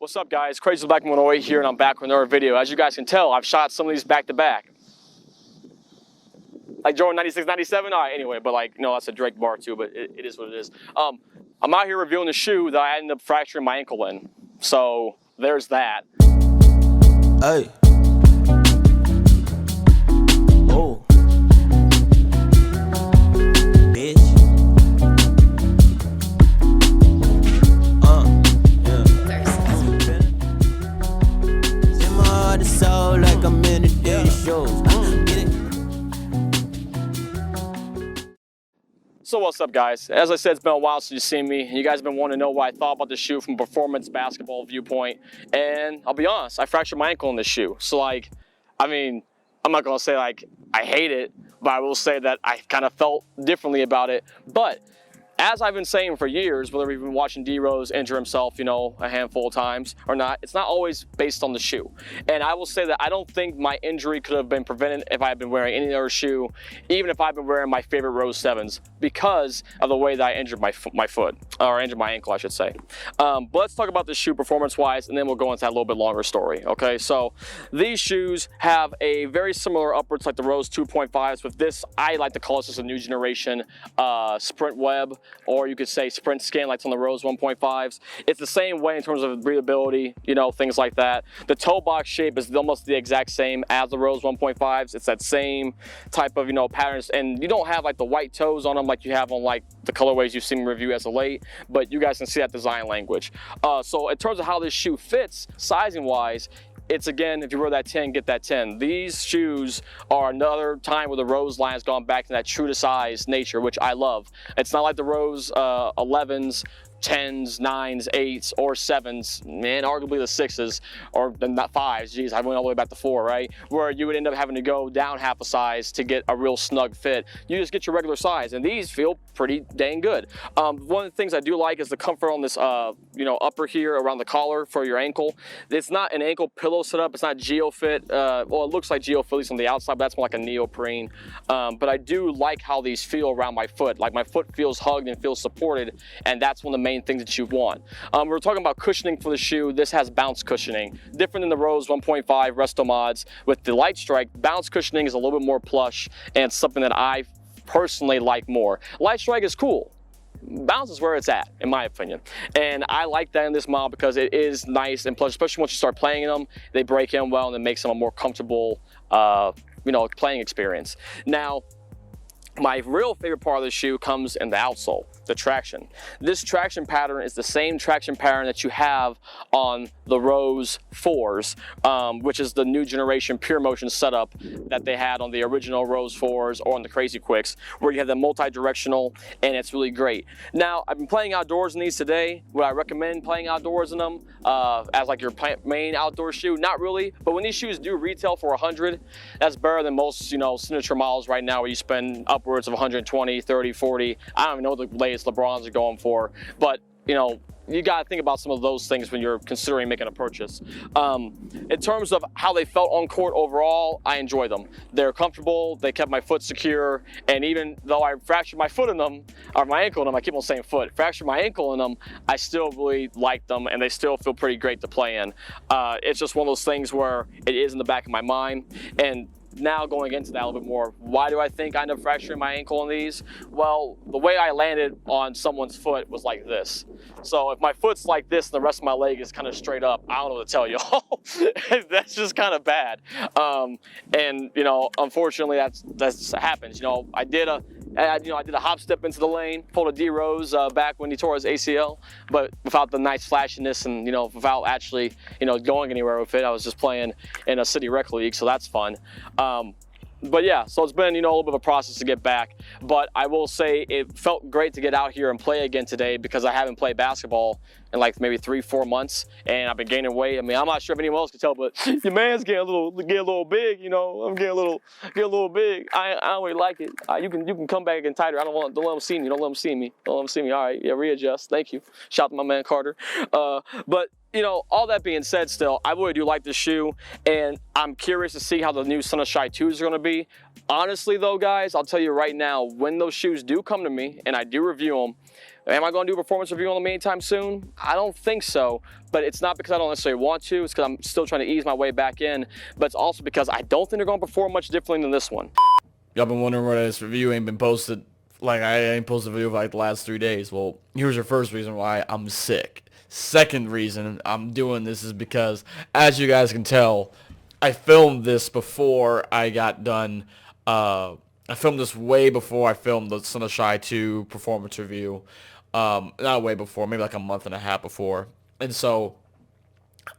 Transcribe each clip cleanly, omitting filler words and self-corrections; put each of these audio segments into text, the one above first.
What's up, guys? Crazy Black 108 here, and I'm back with another video. As you guys can tell, I've shot some of these back to back. Like Jordan 96, 97? All right, anyway, but like, no, that's a Drake bar too, but it is what it is. I'm out here reviewing the shoe that I ended up fracturing my ankle in. So, there's that. Hey. Oh. Bitch. Yeah. In my heart and soul like I'm in a daily shows. Get it? So what's up, guys? As I said, it's been a while since you've seen me. You guys have been wanting to know what I thought about the shoe from a performance basketball viewpoint. And I'll be honest, I fractured my ankle in this shoe. So like, I mean, I'm not gonna say like I hate it, but I will say that I kind of felt differently about it. But as I've been saying for years, whether we've been watching D-Rose injure himself, you know, a handful of times or not, it's not always based on the shoe. And I will say that I don't think my injury could have been prevented if I had been wearing any other shoe, even if I'd been wearing my favorite Rose 7s, because of the way that I injured my foot, or injured my ankle, I should say. But let's talk about the shoe performance-wise, and then we'll go into that little bit longer story, okay? So these shoes have a very similar upwards like the Rose 2.5s. With this, I like to call this just a new generation sprint web, or you could say sprint skin like on the Rose 1.5s. It's the same way in terms of breathability, you know, things like that. The toe box shape is almost the exact same as the Rose 1.5s. It's that same type of, you know, patterns, and you don't have like the white toes on them like you have on like the colorways you've seen me review as of late, but you guys can see that design language. So in terms of how this shoe fits, sizing wise, it's again, if you wear that 10, get that 10. These shoes are another time where the Rose line has gone back to that true to size nature, which I love. It's not like the Rose 11s, 10s, 9s, 8s, or 7s, and arguably the 6s, or not 5s, geez, I went all the way back to 4, right? Where you would end up having to go down half a size to get a real snug fit. You just get your regular size, and these feel pretty dang good. One of the things I do like is the comfort on this, you know, upper here around the collar for your ankle. It's not an ankle pillow setup, it's not GeoFit. Well, it looks like GeoFit at least on the outside, but that's more like a neoprene. But I do like how these feel around my foot. Like my foot feels hugged and feels supported, and that's one of the main things that you want. We're talking about cushioning for the shoe. This has bounce cushioning. Different than the Rose 1.5 Resto Mods. With the Light Strike, bounce cushioning is a little bit more plush, and it's something that I personally like more. Light Strike is cool. Bounce is where it's at, in my opinion. And I like that in this model because it is nice and plush, especially once you start playing in them. They break in well and it makes them a more comfortable, you know, playing experience. Now, my real favorite part of the shoe comes in the outsole, the traction. This traction pattern is the same traction pattern that you have on the Rose 4s, which is the new generation pure motion setup that they had on the original Rose 4s or on the Crazy Quicks, where you have the multi-directional, and it's really great. Now, I've been playing outdoors in these today. Would I recommend playing outdoors in them as like your main outdoor shoe? Not really, but when these shoes do retail for 100, that's better than most, you know, signature models right now where you spend upwards of 120, 30, 40. I don't even know what the latest LeBrons are going for, but you know, you got to think about some of those things when you're considering making a purchase. In terms of how they felt on court overall, I enjoy them. They're comfortable, they kept my foot secure, and even though I fractured my foot in them, or my ankle in them, I keep on saying foot, fractured my ankle in them, I still really like them, and they still feel pretty great to play in. It's just one of those things where it is in the back of my mind, and now going into that a little bit more, why do I think I ended up fracturing my ankle in these? Well, the way I landed on someone's foot was like this. So if my foot's like this and the rest of my leg is kind of straight up, I don't know what to tell y'all. That's just kind of bad. And you know, unfortunately, that's happens. You know, I did a hop step into the lane, pulled a D-Rose back when he tore his ACL, but without the nice flashiness and, you know, without actually, you know, going anywhere with it. I was just playing in a city rec league, so that's fun. But yeah, so it's been, you know, a little bit of a process to get back, but I will say it felt great to get out here and play again today because I haven't played basketball in like maybe 3-4 months, and I've been gaining weight. I mean, I'm not sure if anyone else can tell, but your man's getting a little big, you know. I'm getting a little big. I don't really like it. You can come back again tighter. Don't let them see me. Don't let them see me. Don't let them see me. All right, yeah, readjust. Thank you. Shout out to my man Carter. But you know, all that being said, still, I really do like this shoe, and I'm curious to see how the new Sunshine 2s are going to be. Honestly, though, guys, I'll tell you right now, when those shoes do come to me, and I do review them, Am I going to do a performance review on them anytime soon? I don't think so, but it's not because I don't necessarily want to. It's because I'm still trying to ease my way back in, but it's also because I don't think they're going to perform much differently than this one. Y'all been wondering why this review ain't been posted. Like, I ain't posted a video for like the last 3 days. Well, here's your first reason why: I'm sick. Second reason I'm doing this is because, as you guys can tell, I filmed this before I got done. I filmed this way before I filmed the Son of Shy 2 performance review. Not way before, maybe like a month and a half before. And so,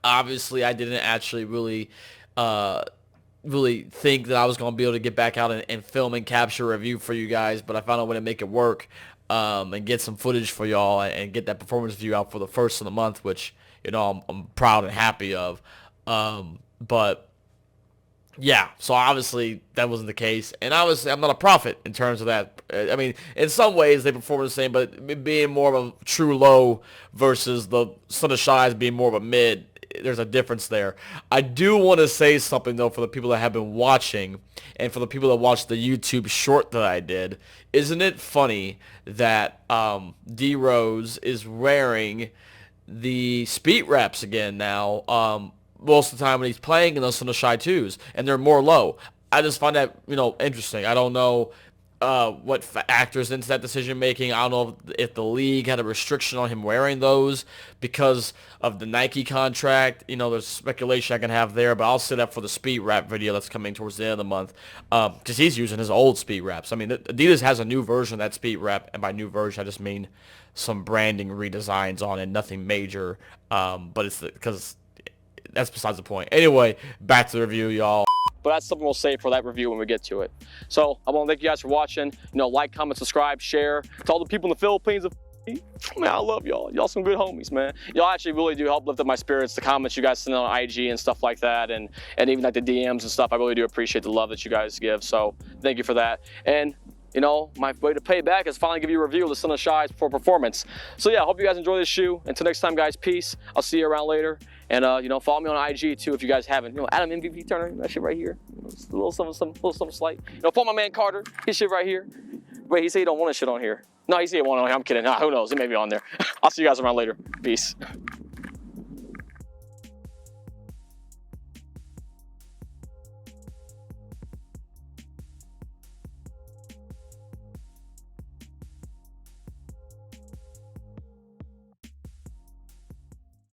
obviously, I didn't actually really think that I was going to be able to get back out and film and capture a review for you guys, but I found a way to make it work, and get some footage for y'all and get that performance review out for the first of the month, which, you know, I'm proud and happy of. But yeah, so obviously that wasn't the case, and I'm not a prophet in terms of that. I mean, in some ways they perform the same, but being more of a true low versus the Son of Shy being more of a mid, there's a difference there. I do want to say something though for the people that have been watching, and for the people that watched the YouTube short that I did. Isn't it funny that D Rose is wearing the speed reps again now? Most of the time when he's playing in those Son of Shy 2s, and they're more low. I just find that, you know, interesting. I don't know what factors into that decision making. I don't know if the league had a restriction on him wearing those because of the Nike contract. You know, there's speculation I can have there, but I'll set up for the speed wrap video that's coming towards the end of the month, because he's using his old speed wraps. I mean, Adidas has a new version of that speed wrap, and by new version I just mean some branding redesigns on it, nothing major. But it's because that's besides the point. Anyway, back to the review, y'all. But that's something we'll save for that review when we get to it. So I want to thank you guys for watching. You know, like, comment, subscribe, share. To all the people in the Philippines, man, I love y'all. Y'all some good homies, man. Y'all actually really do help lift up my spirits. The comments you guys send on IG and stuff like that, and even like the DMs and stuff. I really do appreciate the love that you guys give. So thank you for that. And you know, my way to pay back is finally give you a review of the Son of Shy for performance. So yeah, I hope you guys enjoy this shoe. Until next time, guys, peace. I'll see you around later. And you know, follow me on IG too if you guys haven't. You know, Adam MVP Turner, that shit right here. Just a little something slight. You know, follow my man Carter, his shit right here. Wait, he said he don't want his shit on here. No, he said he want it on here. I'm kidding. Nah, who knows? It may be on there. I'll see you guys around later. Peace.